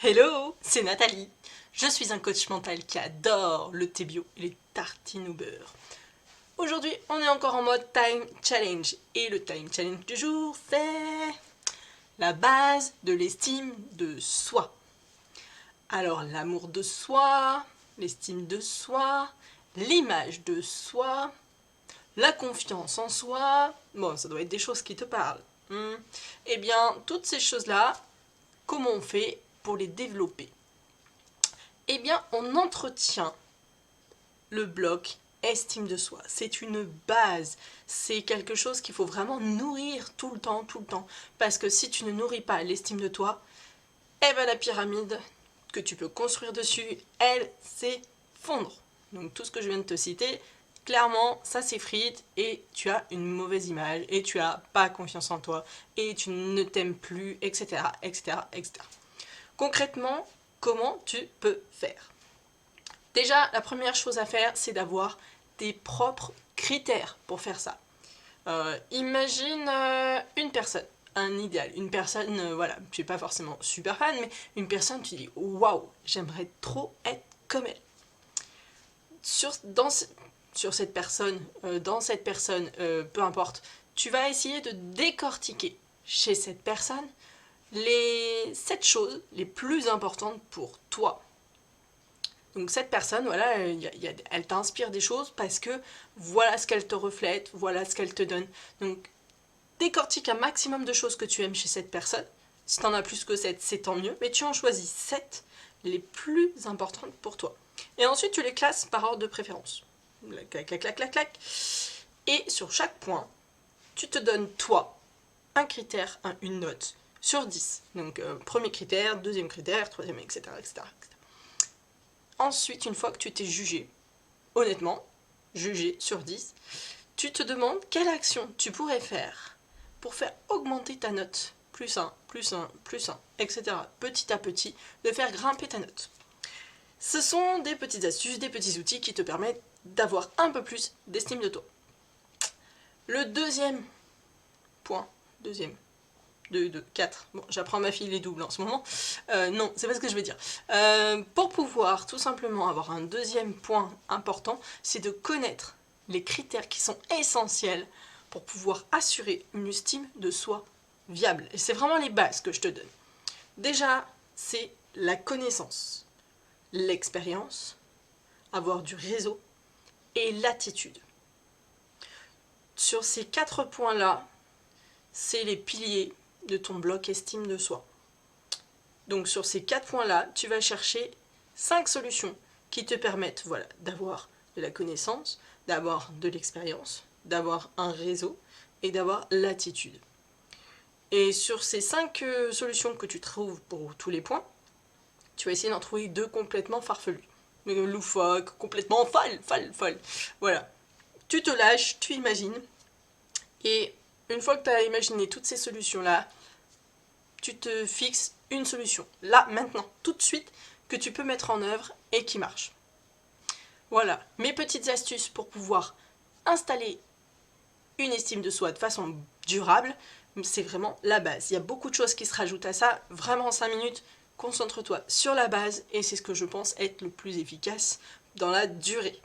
Hello, c'est Nathalie. Je suis un coach mental qui adore le thé bio et les tartines au beurre. Aujourd'hui, on est encore en mode Time Challenge. Et le Time Challenge du jour, c'est la base de l'estime de soi. Alors, l'amour de soi, l'estime de soi, l'image de soi, la confiance en soi. Bon, ça doit être des choses qui te parlent. Eh bien, toutes ces choses-là, comment on fait pour les développer? Eh bien, on entretient le bloc estime de soi. C'est une base, c'est quelque chose qu'il faut vraiment nourrir tout le temps, tout le temps. Parce que si tu ne nourris pas l'estime de toi, eh ben la pyramide que tu peux construire dessus, elle s'effondre. Donc tout ce que je viens de te citer, clairement, ça s'effrite et tu as une mauvaise image et tu as pas confiance en toi et tu ne t'aimes plus, etc., etc., etc. Concrètement, comment tu peux faire? Déjà, la première chose à faire, c'est d'avoir tes propres critères pour faire ça. Imagine une personne, un idéal, une personne, voilà, tu n'es pas forcément super fan, mais une personne, tu dis waouh, j'aimerais trop être comme elle. Sur cette personne, peu importe, tu vas essayer de décortiquer chez cette personne les 7 choses les plus importantes pour toi. Donc cette personne, voilà, elle t'inspire des choses parce que voilà ce qu'elle te reflète, voilà ce qu'elle te donne. Donc décortique un maximum de choses que tu aimes chez cette personne. Si tu en as plus que 7, c'est tant mieux, mais tu en choisis 7 les plus importantes pour toi. Et ensuite tu les classes par ordre de préférence. Clac, clac, clac, clac, clac. Et sur chaque point, tu te donnes toi un critère, une note sur 10. Donc premier critère, deuxième critère, troisième, etc., etc. Ensuite, une fois que tu t'es jugé, honnêtement, jugé sur 10, tu te demandes quelle action tu pourrais faire pour faire augmenter ta note. Plus 1, plus 1, plus 1, etc. Petit à petit, de faire grimper ta note. Ce sont des petites astuces, des petits outils qui te permettent d'avoir un peu plus d'estime de toi. Le deuxième point, 4. Bon, j'apprends à ma fille les doubles en ce moment. Non, c'est pas ce que je veux dire. Pour pouvoir tout simplement avoir un deuxième point important, c'est de connaître les critères qui sont essentiels pour pouvoir assurer une estime de soi viable. Et c'est vraiment les bases que je te donne. Déjà, c'est la connaissance, l'expérience, avoir du réseau et l'attitude. Sur ces 4 points-là, c'est les piliers de ton bloc estime de soi. Donc sur ces 4 points-là, tu vas chercher 5 solutions qui te permettent voilà, d'avoir de la connaissance, d'avoir de l'expérience, d'avoir un réseau et d'avoir l'attitude. Et sur ces 5 solutions que tu trouves pour tous les points, tu vas essayer d'en trouver 2 complètement farfelus. Loufoques, complètement folles. Voilà. Tu te lâches, tu imagines. Et une fois que tu as imaginé toutes ces solutions-là, tu te fixes une solution, là, maintenant, tout de suite, que tu peux mettre en œuvre et qui marche. Voilà, mes petites astuces pour pouvoir installer une estime de soi de façon durable, c'est vraiment la base. Il y a beaucoup de choses qui se rajoutent à ça, vraiment en 5 minutes, concentre-toi sur la base et c'est ce que je pense être le plus efficace dans la durée.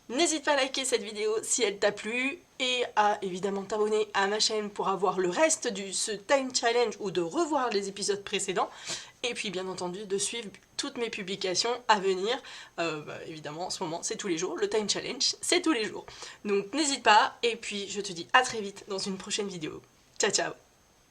N'hésite pas à liker cette vidéo si elle t'a plu et à évidemment t'abonner à ma chaîne pour avoir le reste de ce Time Challenge ou de revoir les épisodes précédents. Et puis bien entendu de suivre toutes mes publications à venir. Évidemment en ce moment c'est tous les jours, le Time Challenge c'est tous les jours. Donc n'hésite pas et puis je te dis à très vite dans une prochaine vidéo. Ciao ciao.